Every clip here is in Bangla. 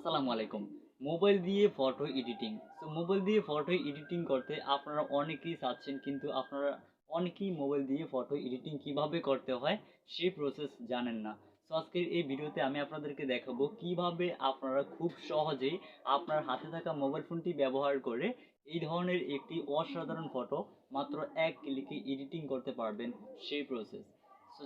আসসালামু আলাইকুম। মোবাইল দিয়ে ফটো এডিটিং। মোবাইল দিয়ে ফটো এডিটিং করতে আপনারা অনেকেই চাচ্ছেন, কিন্তু আপনারা অনেকেই মোবাইল দিয়ে ফটো এডিটিং কিভাবে করতে হয় সেই প্রসেস জানেন না। আজকের এই ভিডিওতে আমি আপনাদেরকে দেখাবো কিভাবে আপনারা খুব সহজেই আপনার হাতে থাকা মোবাইল ফোনটি ব্যবহার করে এই ধরনের একটি অসাধারণ ফটো মাত্র 1 ক্লিকে এডিটিং করতে পারবেন সেই প্রসেস।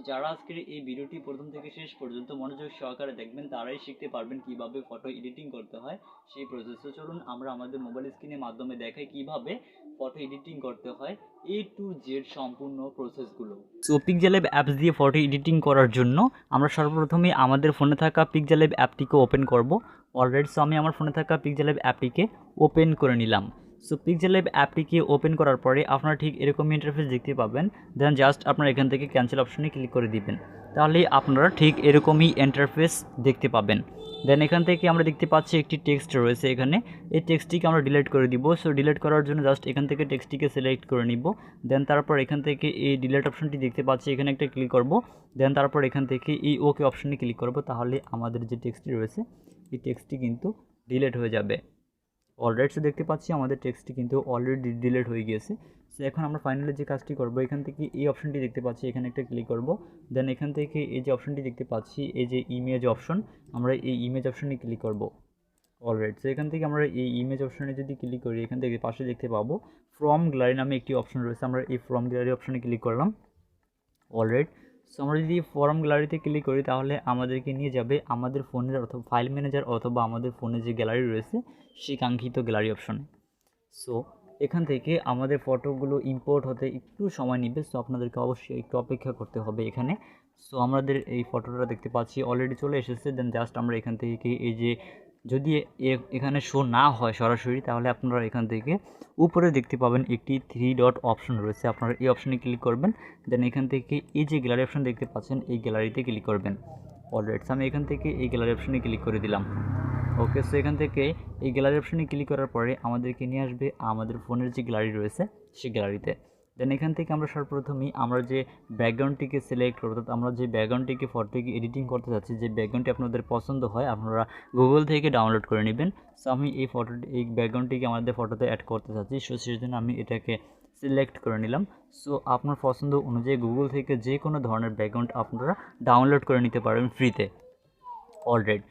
যারা আজকের এই ভিডিওটি প্রথম থেকে শেষ পর্যন্ত মনোযোগ সহকারে দেখবেন তারাই শিখতে পারবেন কিভাবে ফটো এডিটিং করতে হয় সেই প্রসেস। চলুন আমরা আমাদের মোবাইল স্ক্রিনের মাধ্যমে দেখাই কিভাবে ফটো এডিটিং করতে হয় A to Z সম্পূর্ণ প্রসেসগুলো। PixelLab অ্যাপস দিয়ে ফটো এডিটিং করার জন্য আমরা সর্বপ্রথমে আমাদের ফোনে থাকা PixelLab অ্যাপটিকে ওপেন করব। অলরেডি আমি আমার ফোনে থাকা PixelLab অ্যাপটিকে ওপেন করে নিলাম। PixelLab অ্যাপটিকে ওপেন করার পরে আপনারা ঠিক এরকমই ইন্টারফেস দেখতে পাবেন। দেন জাস্ট আপনারা এখান থেকে ক্যান্সেল অপশনে ক্লিক করে দিবেন, তাহলে আপনারা ঠিক এরকমই ইন্টারফেস দেখতে পাবেন। দেন এখান থেকে আমরা দেখতে পাচ্ছি একটি টেক্সট রয়েছে এখানে, এই টেক্সটটিকে আমরা ডিলিট করে দিব। ডিলিট করার জন্য জাস্ট এখান থেকে টেক্সটটিকে সিলেক্ট করে নিব। দেন তারপর এখান থেকে এই ডিলিট অপশনটি দেখতে পাচ্ছি, এখানে একটা ক্লিক করব। দেন তারপর এখান থেকে এই ওকে অপশনে ক্লিক করব, তাহলে আমাদের যে টেক্সটটি রয়েছে এই টেক্সটটি কিন্তু ডিলিট হয়ে যাবে। অলরেডি দেখতে পাচ্ছি আমাদের টেক্সটটি কিন্তু অলরেডি ডিলিট হয়ে গিয়েছে। এখন আমরা ফাইনালি যে কাজটি করব, এখান থেকে এই অপশনটি দেখতে পাচ্ছি, এখানে একটা ক্লিক করব। দেন এখান থেকে এই যে অপশনটি দেখতে পাচ্ছি, এই যে ইমেজ অপশন, আমরা এই ইমেজ অপশনে ক্লিক করব। অলরেডি এখান থেকে আমরা এই ইমেজ অপশনে যদি ক্লিক করি, এখান থেকে পাশে দেখতে পাবো ফ্রম গ্যালারি নামে একটি অপশন রয়েছে, আমরা এই ফ্রম গ্যালারি অপশনে ক্লিক করলাম। অলরেডি আমরা যদি ফর্ম গ্যালারিতে ক্লিক করি তাহলে আমাদেরকে নিয়ে যাবে আমাদের ফোনের অথবা ফাইল ম্যানেজার অথবা আমাদের ফোনে যে গ্যালারি রয়েছে সেই কাঙ্ক্ষিত গ্যালারি অপশনে। এখান থেকে আমাদের ফটোগুলো ইম্পোর্ট হতে একটু সময় নেবে, আপনাদেরকে অবশ্যই একটু অপেক্ষা করতে হবে এখানে। আমাদের এই ফটোটা দেখতে পাচ্ছি অলরেডি চলে এসেছে। দেন জাস্ট আমরা এখান থেকে এই যে যদি এখানে শো না হয় সরাসরি, তাহলে আপনারা এখান থেকে উপরে দেখতে পাবেন একটি 3 ডট অপশন রয়েছে, আপনারা এই অপশনে ক্লিক করবেন। দেন এখান থেকে এই যে গ্যালারি অপশন দেখতে পাচ্ছেন এই গ্যালারিতে ক্লিক করবেন। অলরেডি আমি এখান থেকে এই গ্যালারি অপশনে ক্লিক করে দিলাম। ওকে, এখান থেকে এই গ্যালারি অপশনে ক্লিক করার পরে আমাদেরকে নিয়ে আসবে আমাদের ফোনের যে গ্যালারি রয়েছে সেই গ্যালারিতে। দেন এখান থেকে আমরা সর্বপ্রথমেই আমরা যে ব্যাকগ্রাউন্ডটিকে সিলেক্ট করব, অর্থাৎ আমরা যে ব্যাকগ্রাউন্ডটিকে ফটোটিকে এডিটিং করতে যাচ্ছি, যে ব্যাকগ্রাউন্ডটি আপনাদের পছন্দ হয় আপনারা গুগল থেকে ডাউনলোড করে নেবেন। আমি এই ব্যাকগ্রাউন্ডটিকে আমাদের ফটোতে অ্যাড করতে চাচ্ছি, সেই জন্য আমি এটাকে সিলেক্ট করে নিলাম। আপনার পছন্দ অনুযায়ী গুগল থেকে যে কোনো ধরনের ব্যাকগ্রাউন্ড আপনারা ডাউনলোড করে নিতে পারেন ফ্রিতে। অলরেডি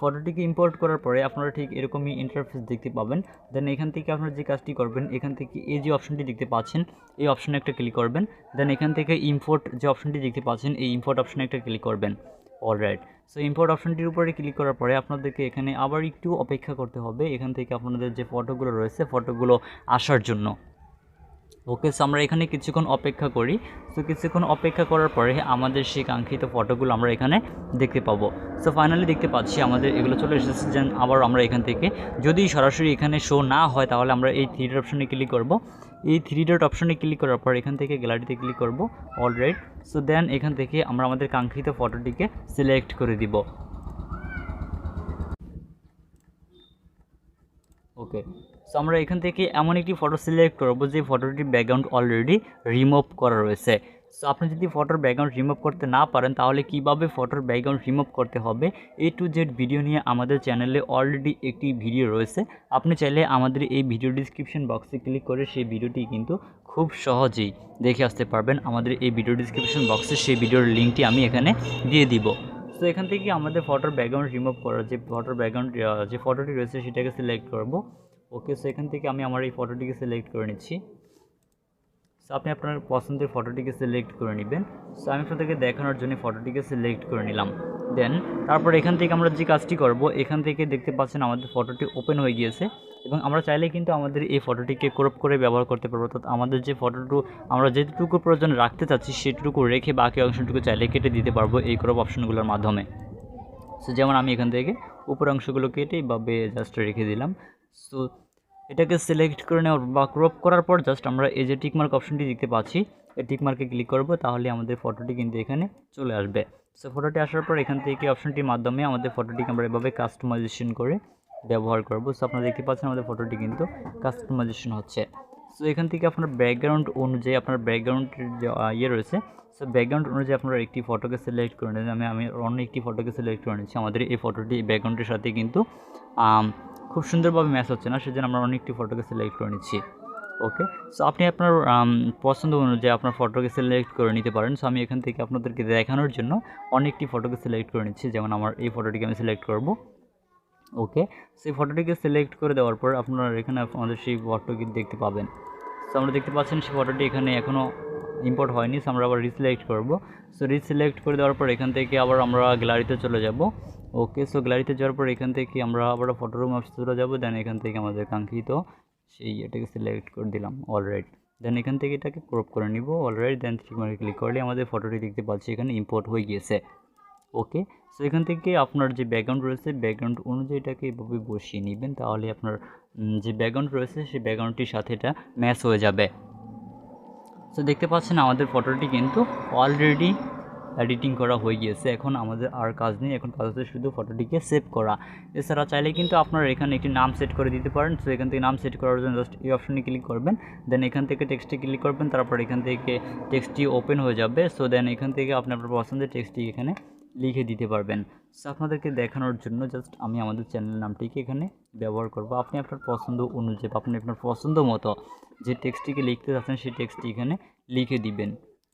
ফটোটিকে ইম্পোর্ট করার পরে আপনারা ঠিক এরকমই ইন্টারফেস দেখতে পাবেন। দেন এখান থেকে আপনারা যে কাজটি করবেন, এখান থেকে এই যে অপশনটি দেখতে পাচ্ছেন এই অপশনে একটা ক্লিক করবেন। দেন এখান থেকে ইম্পোর্ট যে অপশনটি দেখতে পাচ্ছেন এই ইম্পোর্ট অপশনে একটা ক্লিক করবেন। অলরাইট, ইম্পোর্ট অপশনটির উপরে ক্লিক করার পরে আপনাদেরকে এখানে আবার একটু অপেক্ষা করতে হবে এখান থেকে আপনাদের যে ফটোগুলো রয়েছে ফটোগুলো আসার জন্য। ওকে, আমরা এখানে কিছুক্ষণ অপেক্ষা করি। কিছুক্ষণ অপেক্ষা করার পরে আমাদের সেই কাঙ্ক্ষিত ফটোগুলো আমরা এখানে দেখতে পাবো। ফাইনালি দেখতে পাচ্ছি আমাদের এগুলো চলে এসেছে। যেন আবার আমরা এখান থেকে যদি সরাসরি এখানে শো না হয় তাহলে আমরা এই 3 ডট অপশনে ক্লিক করব। এই 3 ডট অপশনে ক্লিক করার পর এখান থেকে গ্যালারিতে ক্লিক করব। অলরাইট, দেন এখান থেকে আমরা আমাদের কাঙ্ক্ষিত ফটোটিকে সিলেক্ট করে দিব। ওকে, আমরা এখান থেকে এমন একটি ফটো সিলেক্ট করব যে ফটোটির ব্যাকগ্রাউন্ড অলরেডি রিমুভ করা রয়েছে। আপনি যদি ফটোর ব্যাকগ্রাউন্ড রিমুভ করতে না পারেন তাহলে কিভাবে ফটোর ব্যাকগ্রাউন্ড রিমুভ করতে হবে A to Z ভিডিও নিয়ে আমাদের চ্যানেলে অলরেডি একটি ভিডিও রয়েছে। আপনি চাইলে আমাদের এই ভিডিও ডিসক্রিপশন বক্সে ক্লিক করে সেই ভিডিওটি কিন্তু খুব সহজেই দেখে আসতে পারবেন। আমাদের এই ভিডিও ডিসক্রিপশন বক্সে সেই ভিডিওর লিঙ্কটি আমি এখানে দিয়ে দিব। এখান থেকে আমাদের ফটোর ব্যাকগ্রাউন্ড রিমুভ করার যে ফটোর ব্যাকগ্রাউন্ড যে ফটোটি রয়েছে সেটাকে সিলেক্ট করব। ওকে, এখান থেকে আমি আমার এই ফটোটিকে সিলেক্ট করে নিচ্ছি। আপনি আপনার পছন্দের ফটোটিকে সিলেক্ট করে নেবেন। আমি আপনাদেরকে দেখানোর জন্য ফটোটিকে সিলেক্ট করে নিলাম। দেন তারপর এখান থেকে আমরা যে কাজটি করব, এখান থেকে দেখতে পাচ্ছেন আমাদের ফটোটি ওপেন হয়ে গিয়েছে এবং আমরা চাইলে কিন্তু আমাদের এই ফটোটিকে ক্রপ করে ব্যবহার করতে পারবো। অর্থাৎ আমাদের যে ফটোটুকু আমরা যেটুকু প্রয়োজন রাখতে চাচ্ছি সেটুকু রেখে বাকি অংশটুকু চাইলে কেটে দিতে পারবো এই ক্রপ অপশনগুলোর মাধ্যমে। যেমন আমি এখান থেকে উপর অংশগুলো কেটে ভাবে জাস্ট রেখে দিলাম। এটাকে সিলেক্ট করে নেওয়ার বা ক্রপ করার পর জাস্ট আমরা এই যে টিকমার্ক অপশনটি দেখতে পাচ্ছি এই টিকমার্কে ক্লিক করব, তাহলে আমাদের ফটোটি কিন্তু এখানে চলে আসবে। ফটোটি আসার পর এখান থেকে অপশনটির মাধ্যমে আমাদের ফটোটিকে আমরা এভাবে কাস্টমাইজেশন করে ব্যবহার করব। আপনারা দেখতে পাচ্ছেন আমাদের ফটোটি কিন্তু কাস্টমাইজেশন হচ্ছে। সো এখান থেকে আপনার ব্যাকগ্রাউন্ড অনুযায়ী আপনার ব্যাকগ্রাউন্ডের যে ইয়ে রয়েছে, সো ব্যাকগ্রাউন্ড অনুযায়ী আপনারা একটি ফটোকে সিলেক্ট করে নেন। আমি অন্য একটি ফটোকে সিলেক্ট করে নিচ্ছি। আমাদের এই ফটোটি ব্যাকগ্রাউন্ডের সাথে কিন্তু খুব সুন্দরভাবে ম্যাচ হচ্ছে না, সেজন্য আমরা অন্য একটি ফটোকে সিলেক্ট করে নিচ্ছি। ওকে, সো আপনি আপনার পছন্দ অনুযায়ী আপনার ফটোকে সিলেক্ট করে নিতে পারেন। সো আমি এখান থেকে আপনাদেরকে দেখানোর জন্য অনেকটি ফটোকে সিলেক্ট করে নিচ্ছি। যেমন আমার এই ফটোটিকে আমি সিলেক্ট করব। ওকে, সেই ফটোটিকে সিলেক্ট করে দেওয়ার পর আপনারা এখানে আমাদের সেই ফটোটি দেখতে পাবেন। সো আমরা দেখতে পাচ্ছেন সেই ফটোটি এখানে এখনও ইম্পোর্ট হয়নি। সো আমরা আবার রিসিলেক্ট করব। সো রিসিলেক্ট করে দেওয়ার পর এখান থেকে আবার আমরা গ্যালারিতে চলে যাব। ওকে, সো গ্যালারিতে যাওয়ার পর এখান থেকে আমরা আবার ফটো রুম অপশনে চলে যাব। দেন এখান থেকে আমাদের কাঙ্ক্ষিত সেই এটাকে সিলেক্ট করে দিলাম অলরাইট। দেন এখান থেকে এটাকে ক্রপ করে নিব অলরাইট। দেন থ্রি ক্লিক করলে আমাদের ফটোটি দেখতে পাচ্ছি এখানে ইম্পোর্ট হয়ে গিয়েছে। ওকে, সো এখান থেকে আপনার যে ব্যাকগ্রাউন্ড রয়েছে ব্যাকগ্রাউন্ড অনুযায়ী এটাকে এভাবে বসিয়ে নেবেন, তাহলে আপনার যে ব্যাকগ্রাউন্ড রয়েছে সেই ব্যাকগ্রাউন্ডটির সাথে এটা ম্যাচ হয়ে যাবে। সো দেখতে পাচ্ছেন আমাদের ফটোটি কিন্তু অলরেডি এডিটিং করা হয়ে গিয়েছে। এখন আমাদের আর কাজ নেই, এখন কাজ হচ্ছে শুধু ফটোটিকে সেভ করা। এছাড়া চাইলে কিন্তু আপনারা এখানে একটি নাম সেট করে দিতে পারেন। সো এখান থেকে নাম সেট করার জন্য জাস্ট এই অপশনে ক্লিক করবেন। দেন এখান থেকে টেক্সটে ক্লিক করবেন, তারপর এখান থেকে টেক্সটটি ওপেন হয়ে যাবে। সো দেন এখান থেকে আপনি আপনার পছন্দের টেক্সটটি এখানে লিখে দিতে পারবেন। সো আপনাদেরকে দেখানোর জন্য জাস্ট আমি আমাদের চ্যানেল নামটিকে এখানে ব্যবহার করব। আপনি আপনার পছন্দ অনুযায়ী আপনি আপনার পছন্দ মতো যে টেক্সটটিকে লিখতে চাচ্ছেন সেই টেক্সটটি এখানে লিখে দিবেন।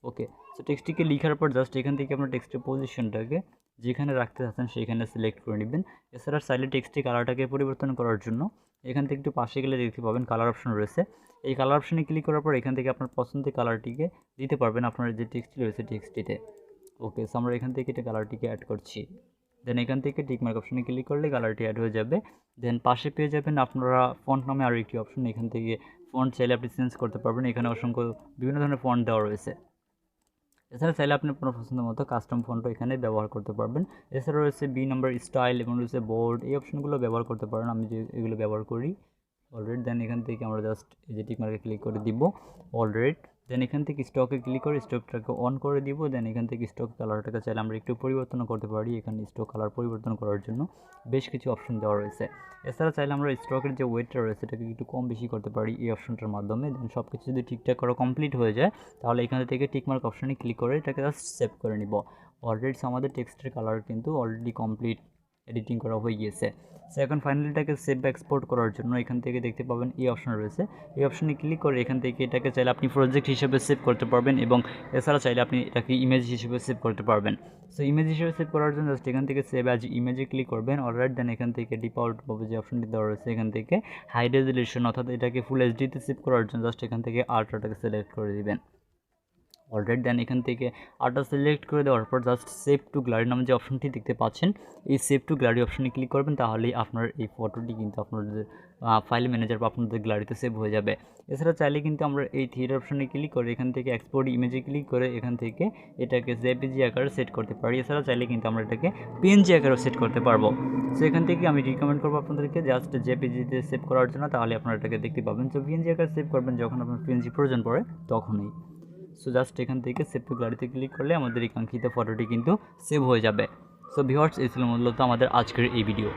ওকে, সো টেক্সটটিকে লেখার পর জাস্ট এখান থেকে আপনার টেক্সটের পজিশনটাকে যেখানে রাখতে চাচ্ছেন সেখানে সিলেক্ট করে নেবেন। এছাড়া চাইলে টেক্সটের কালারটাকে পরিবর্তন করার জন্য এখান থেকে একটু পাশে গেলে দেখতে পাবেন কালার অপশন রয়েছে। এই কালার অপশনে ক্লিক করার পর এখান থেকে আপনার পছন্দের কালারটিকে দিতে পারবেন আপনার যে টেক্সটটি রয়েছে টেক্সটটিতে। ওকে, সো আমরা এখান থেকে এটা কালারটিকে অ্যাড করছি। দেন এখান থেকে টিকমার্ক অপশনে ক্লিক করলে কালারটি অ্যাড হয়ে যাবে। দেন পাশে পেয়ে যাবেন আপনারা ফন্ট নামে আরও একটি অপশন। এখান থেকে ফন্ট চাইলে আপনি চেঞ্জ করতে পারবেন। এখানে অসংখ্য বিভিন্ন ধরনের ফন্ট দেওয়া রয়েছে। এছাড়া চাইলে আপনি আপনার পছন্দ মতো কাস্টম ফন্টও এখানে ব্যবহার করতে পারবেন। এছাড়া রয়েছে বি নাম্বার স্টাইল এবং রয়েছে বোর্ড, এই অপশনগুলো ব্যবহার করতে পারেন। আমি যে এগুলো ব্যবহার করি অলরেডি। দেন এখান থেকে আমরা জাস্ট এই যে টিক মার্কে ক্লিক করে দিব অলরেডি। দেন এখান থেকে স্টকে ক্লিক করে স্টকটাকে অন করে দিব। দেন এখান থেকে স্টক কালারটাকে চাইলে আমরা একটু পরিবর্তন করতে পারি। এখানে স্টক কালার পরিবর্তন করার জন্য বেশ কিছু অপশন দেওয়া রয়েছে। এছাড়া চাইলে আমরা স্টকের যে ওয়েটটা রয়েছে এটাকে একটু কম বেশি করতে পারি এই অপশনটার মাধ্যমে। দেন সব কিছু যদি ঠিকঠাক করা কমপ্লিট হয়ে যায় তাহলে এখান থেকে টিকমার্ক অপশনে ক্লিক করে এটাকে জাস্ট সেভ করে নিব। অলরেডি আমাদের টেক্সটের কালার কিন্তু অলরেডি কমপ্লিট এডিটিং করা হয়ে গিয়েছে। সো এখন ফাইনালি এটাকে সেভ বা এক্সপোর্ট করার জন্য এখান থেকে দেখতে পাবেন এই অপশন রয়েছে। এই অপশনে ক্লিক করে এখান থেকে এটাকে চাইলে আপনি প্রজেক্ট হিসেবে সেভ করতে পারবেন এবং এছাড়া চাইলে আপনি এটাকে ইমেজ হিসেবে সেভ করতে পারবেন। সো ইমেজ হিসেবে সেভ করার জন্য জাস্ট এখান থেকে সেভ অ্যাজ ইমেজে ক্লিক করবেন অলরাইট। দেন এখান থেকে ডিফল্টভাবে যে অপশনটি দেওয়া রয়েছে এখান থেকে হাই রেজলিউশন অর্থাৎ এটাকে ফুল এইচডিতে সেভ করার জন্য জাস্ট এখান থেকে আল্ট্রাটাকে সিলেক্ট করে দিবেন অলরেডি। দেন এখান থেকে আর্টটা সিলেক্ট করে দেওয়ার পর জাস্ট সেভ টু গ্যালারি নামে যে অপশনটি দেখতে পাচ্ছেন এই সেভ টু গ্যালারি অপশনে ক্লিক করবেন, তাহলেই আপনার এই ফটোটি কিন্তু আপনাদের ফাইল ম্যানেজার বা আপনাদের গ্যালারিতে সেভ হয়ে যাবে। এছাড়া চাইলে কিন্তু আমরা এই থ্রি অপশনে ক্লিক করে এখান থেকে এক্সপোর্ট ইমেজে ক্লিক করে এখান থেকে এটাকে জেপিজি আকারে সেট করতে পারি। এছাড়া চাইলে কিন্তু আমরা এটাকে পিএনজি আকারেও সেট করতে পারবো। সো এখান থেকে আমি রিকমেন্ড করবো আপনাদেরকে জাস্ট জেপিজিতে সেভ করার জন্য, তাহলে আপনারা এটাকে দেখতে পাবেন। সো পিএনজি আকারে সেভ করবেন যখন আপনার পিএনজি প্রয়োজন পড়ে তখনই। সো জাস্ট এখান থেকে সেভ টু গ্যালারিতে ক্লিক করলে আমাদের এই কাঙ্ক্ষিত ফটোটি কিন্তু সেভ হয়ে যাবে। সো ভিউয়ার্স, এই ছিল মূলত আমাদের আজকের এই ভিডিও।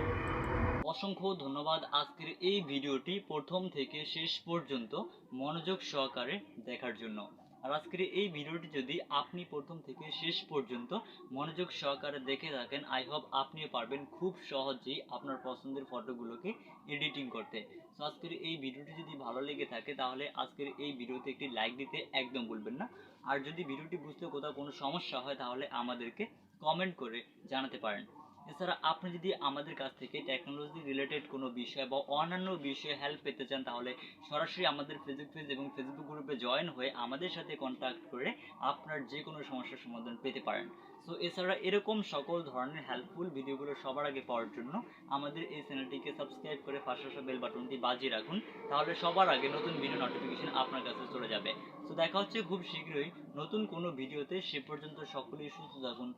অসংখ্য ধন্যবাদ আজকের এই ভিডিওটি প্রথম থেকে শেষ পর্যন্ত মনোযোগ সহকারে দেখার জন্য। আর আজকের এই ভিডিওটি যদি আপনি প্রথম থেকে শেষ পর্যন্ত মনোযোগ সহকারে দেখে থাকেন, আই হোপ আপনিও পারবেন খুব সহজেই আপনার পছন্দের ফটোগুলোকে এডিটিং করতে। তো আজকের এই ভিডিওটি যদি ভালো লেগে থাকে তাহলে আজকের এই ভিডিওতে একটি লাইক দিতে একদম ভুলবেন না। আর যদি ভিডিওটি বুঝতে কোথাও কোনো সমস্যা হয় তাহলে আমাদেরকে কমেন্ট করে জানাতে পারেন। এছাড়া আপনি যদি আমাদের কাছ থেকে টেকনোলজি রিলেটেড কোনো বিষয় বা অন্যান্য বিষয়ে হেল্প পেতে চান তাহলে সরাসরি আমাদের ফেসবুক পেজ এবং ফেসবুক গ্রুপে জয়েন হয়ে আমাদের সাথে কন্ট্যাক্ট করে আপনার যে কোনো সমস্যার সমাধান পেতে পারেন। সো এছাড়া এরকম সকল ধরনের হেল্পফুল ভিডিওগুলো সবার আগে পাওয়ার জন্য আমাদের এই চ্যানেলটিকে সাবস্ক্রাইব করে পাশে আসা বেল বাটনটি বাজিয়ে রাখুন, তাহলে সবার আগে নতুন ভিডিও নোটিফিকেশন আপনার কাছে চলে যাবে। তো দেখা হচ্ছে খুব শীঘ্রই নতুন কোনো ভিডিওতে। সে পর্যন্ত সকলেই সুস্থ থাকুন।